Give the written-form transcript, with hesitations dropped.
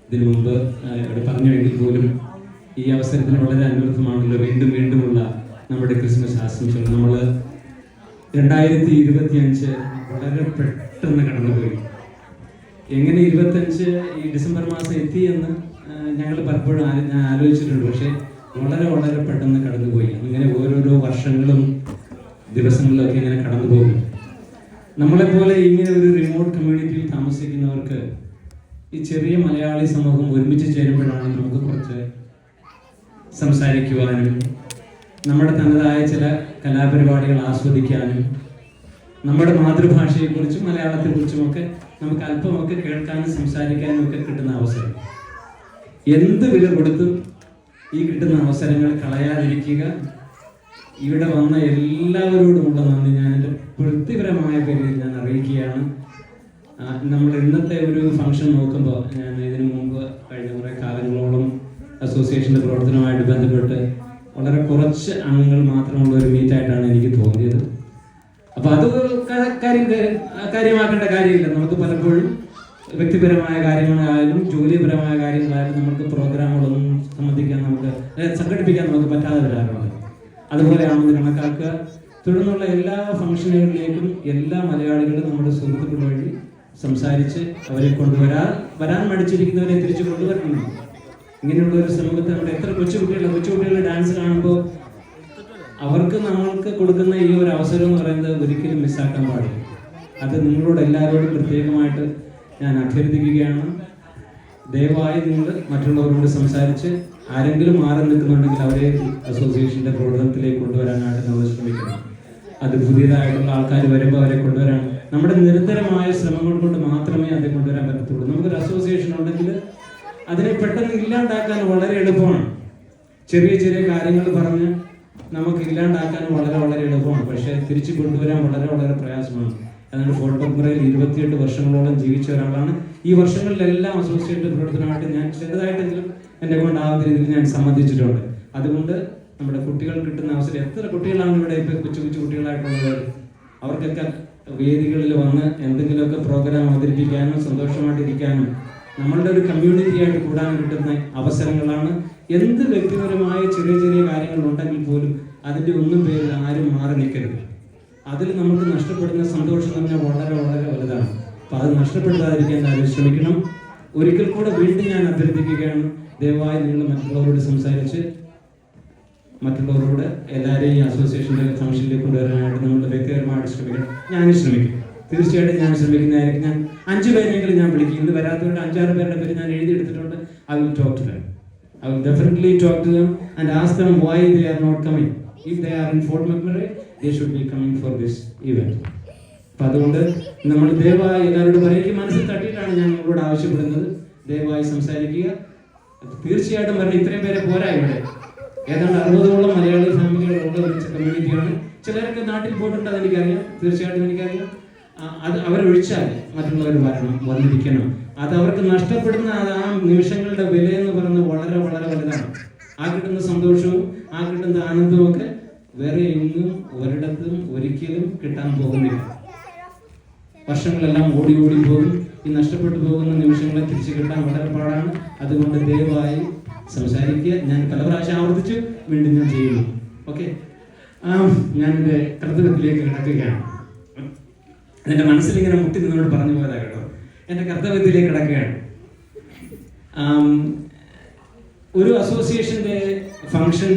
ഇതിനു മുമ്പ് ഇവിടെ പറഞ്ഞുവെങ്കിൽ പോലും ഈ അവസരത്തിന് വളരെ അനുബന്ധമാണല്ലോ വീണ്ടും വീണ്ടുമുള്ള നമ്മുടെ ക്രിസ്മസ് ആശംസകൾ. നമ്മൾ 2025 വളരെ പെട്ടെന്ന് കടന്നുപോയി. എങ്ങനെ 25 ഈ ഡിസംബർ മാസം എത്തിയെന്ന് ഞങ്ങൾ പലപ്പോഴും ഞാൻ ആലോചിച്ചിട്ടുണ്ട്. പക്ഷേ വളരെ വളരെ പെട്ടെന്ന് കടന്നുപോയി. ഇങ്ങനെ ഓരോരോ വർഷങ്ങളും ദിവസങ്ങളിലും ഒക്കെ ഇങ്ങനെ കടന്നു പോകും. നമ്മളെപ്പോലെ ഇങ്ങനെ ഒരു റിമോട്ട് കമ്മ്യൂണിറ്റിയിൽ താമസിക്കുന്നവർക്ക് ഈ ചെറിയ മലയാളി സമൂഹം ഒരുമിച്ച് ചേരുമ്പോഴാണ് നമുക്ക് കുറച്ച് സംസാരിക്കുവാനും നമ്മുടെ തനതായ ചില കലാപരിപാടികൾ ആസ്വദിക്കാനും നമ്മുടെ മാതൃഭാഷയെക്കുറിച്ചും മലയാളത്തെക്കുറിച്ചുമൊക്കെ നമുക്ക് അല്പമൊക്കെ കേൾക്കാനും സംസാരിക്കാനും ഒക്കെ കിട്ടുന്ന അവസരം. എന്ത് വില കൊടുത്തും ഈ കിട്ടുന്ന അവസരങ്ങൾ കളയാതിരിക്കുക. ഇവിടെ വന്ന എല്ലാവരോടുമുള്ള നന്ദി ഞാൻ എൻ്റെ വ്യക്തിപരമായ പേരിൽ ഞാൻ അറിയിക്കുകയാണ്. നമ്മൾ ഇന്നത്തെ ഒരു ഫംഗ്ഷൻ നോക്കുമ്പോൾ ഞാൻ ഇതിനു മുമ്പ് കഴിഞ്ഞ കുറേ കാലങ്ങളോളം അസോസിയേഷൻ്റെ പ്രവർത്തനവുമായിട്ട് ബന്ധപ്പെട്ട് വളരെ കുറച്ച് അംഗങ്ങൾ മാത്രമുള്ള ഒരു മീറ്റായിട്ടാണ് എനിക്ക് തോന്നിയത്. അപ്പോൾ അത് കാര്യമാക്കേണ്ട കാര്യമില്ല. നമുക്ക് പലപ്പോഴും വ്യക്തിപരമായ കാര്യങ്ങളായാലും ജോലിപരമായ കാര്യങ്ങളായാലും നമുക്ക് പ്രോഗ്രാമുകളൊന്നും സംഘടിപ്പിക്കാൻ നമുക്ക് പറ്റാതെ വരാറുണ്ട്. അതുപോലെയാണെന്ന് കണക്കാക്കുക. തുടർന്നുള്ള എല്ലാ ഫംഗ്ഷനുകളിലേക്കും എല്ലാ മലയാളികളും നമ്മുടെ സുഹൃത്തുക്കൾ വഴി സംസാരിച്ച് അവരെ വരാൻ മടിച്ചിരിക്കുന്നവരെ തിരിച്ചു കൊണ്ടുവരണം. ഇങ്ങനെയുള്ള ഒരു സമൂഹത്തിൽ നമ്മുടെ എത്ര കൊച്ചുകുട്ടികളുടെ ഡാൻസ് കാണുമ്പോൾ അവർക്ക് നമ്മൾക്ക് കൊടുക്കുന്ന ഈ ഒരു അവസരം എന്ന് പറയുന്നത് ഒരിക്കലും മിസ്സാക്കാൻ പാടില്ല. അത് നിങ്ങളോട് എല്ലാവരോടും പ്രത്യേകമായിട്ട് ഞാൻ അഭ്യർത്ഥിക്കുകയാണ്. ദയവായി നിങ്ങൾ മറ്റുള്ളവരോട് സംസാരിച്ച് ആരെങ്കിലും മാറി നിൽക്കുന്നുണ്ടെങ്കിൽ അവരെ അസോസിയേഷൻ്റെ പ്രവർത്തനത്തിലേക്ക് കൊണ്ടുവരാനായിട്ട് നമ്മൾ ശ്രമിക്കണം. അത് പുതിയതായിട്ടുള്ള ആൾക്കാർ വരുമ്പോൾ അവരെ കൊണ്ടുവരാൻ നമ്മുടെ നിരന്തരമായ ശ്രമങ്ങൾ കൊണ്ട് മാത്രമേ അത് കൊണ്ടുവരാൻ പറ്റത്തുള്ളൂ. നമുക്കൊരു അസോസിയേഷൻ ഉണ്ടെങ്കിൽ അതിനെ പെട്ടെന്ന് ഇല്ലാണ്ടാക്കാൻ വളരെ എളുപ്പമാണ്. ചെറിയ ചെറിയ കാര്യങ്ങൾ പറഞ്ഞ് നമുക്ക് ഇല്ലാണ്ടാക്കാൻ വളരെ വളരെ എളുപ്പമാണ്. പക്ഷേ തിരിച്ചു കൊണ്ടുവരാൻ വളരെ വളരെ പ്രയാസമാണ്. അതാണ് ഫോട്ടോഗ്രയിൽ 28 വർഷങ്ങളോളം ജീവിച്ച ഒരാളാണ്. ഈ വർഷങ്ങളിലെല്ലാം അസോസിയേറ്റ് പ്രവർത്തനമായിട്ട് ഞാൻ ചെറുതായിട്ടെങ്കിലും എന്നെ കൊണ്ടാവുന്ന രീതിയിൽ ഞാൻ സമ്മതിച്ചിട്ടുണ്ട്. അതുകൊണ്ട് നമ്മുടെ കുട്ടികൾ കിട്ടുന്ന അവസരം, എത്ര കുട്ടികളാണ് ഇവിടെ ഇപ്പോൾ കൊച്ചു കുട്ടികളായിട്ടുള്ളത്, അവർക്കൊക്കെ വേദികളിൽ വന്ന് എന്തെങ്കിലുമൊക്കെ പ്രോഗ്രാം അവതരിപ്പിക്കാനും സന്തോഷമായിട്ടിരിക്കാനും നമ്മളുടെ ഒരു കമ്മ്യൂണിറ്റി ആയിട്ട് കൂടാൻ കിട്ടുന്ന അവസരങ്ങളാണ്. എന്ത് വ്യക്തിപരമായ ചെറിയ ചെറിയ കാര്യങ്ങൾ ഉണ്ടെങ്കിൽ പോലും അതിൻ്റെ ഒന്നും പേരിൽ ആരും മാറി നിൽക്കരുത്. അതിൽ നമുക്ക് നഷ്ടപ്പെടുന്ന സന്തോഷം തന്നെ വളരെ വളരെ വലുതാണ്. അപ്പോൾ അത് നഷ്ടപ്പെടുത്താതിരിക്കാൻ ആരും ശ്രമിക്കണം. ഒരിക്കൽ കൂടെ വീണ്ടും ഞാൻ അഭ്യർത്ഥിക്കുകയാണ്, ദയവായി നിങ്ങൾ മറ്റുള്ളവരോട് സംസാരിച്ച് മറ്റുള്ളവരോട് എല്ലാവരെയും അസോസിയേഷൻ്റെ ഫംഗ്ഷനിലേക്ക് കൊണ്ടുവരാനായിട്ട് നമ്മൾ വ്യക്തിപരമായിട്ട് ശ്രമിക്കണം. ഞാനും ശ്രമിക്കും, തീർച്ചയായിട്ടും ഞാൻ ശ്രമിക്കുന്നതായിരിക്കും. ഞാൻ 5 പേരെങ്കിലും ഞാൻ വിളിക്കും. ഇന്ന് വരാത്തവരുടെ 5-6 പേരുടെ പേര് ഞാൻ എഴുതിയെടുത്തിട്ടുണ്ട്. I will talk to them. I will definitely talk to them and ask them why they are not coming. If they are in Fort McMurray, they should be coming for this event. അപ്പം അതുകൊണ്ട് നമ്മൾ ദയവായി എല്ലാവരോടും പറയുക, മനസ്സിൽ തട്ടിയിട്ടാണ് ഞാൻ നിങ്ങളോട് ആവശ്യപ്പെടുന്നത്. ദയവായി സംസാരിക്കുക. തീർച്ചയായിട്ടും വരണം. ഇത്രയും പേരെ പോരാ. ഇവിടെ ഏതാണ്ട് 60ഓളം മലയാളി ഫാമിലികളുള്ള ഒരു കമ്മ്യൂണിറ്റിയാണ്. ചിലരൊക്കെ നാട്ടിൽ പോയിട്ടുണ്ട്, അതെനിക്കറിയാം, തീർച്ചയായിട്ടും എനിക്കറിയാം. അത് അവരൊഴിച്ചാൽ മറ്റുള്ളവർ വന്നിരിക്കണം. അത് അവർക്ക് നഷ്ടപ്പെടുന്ന ആ നിമിഷങ്ങളുടെ വില എന്ന് പറയുന്നത് വളരെ വളരെ വലുതാണ്. ആ കിട്ടുന്ന സന്തോഷവും ആ കിട്ടുന്ന ആനന്ദവും ഒക്കെ വേറെ എങ്ങും ഒരിടത്തും ഒരിക്കലും കിട്ടാൻ പോകുന്നില്ല. വർഷങ്ങളെല്ലാം ഓടി ഓടി പോകും. ഈ നഷ്ടപ്പെട്ടു പോകുന്ന നിമിഷങ്ങളെ തിരിച്ചു കിട്ടാൻ വളരെ പാടാണ്. അതുകൊണ്ട് ദയവായി സംസാരിക്കുക. ഞാൻ പല പ്രാവശ്യം ആവർത്തിച്ചു, വീണ്ടും ഞാൻ ചെയ്യുന്നു. ഓക്കെ, ഞാൻ എൻ്റെ കർത്തവ്യത്തിലേക്ക് കിടക്കുകയാണ്. എൻ്റെ മനസ്സിലിങ്ങനെ മുട്ടി നിന്നോട് പറഞ്ഞു പോയതാ കേട്ടോ. എൻ്റെ കർത്തവ്യത്തിലേക്ക് കിടക്കുകയാണ്. ഒരു അസോസിയേഷൻ്റെ ഫംഗ്ഷൻ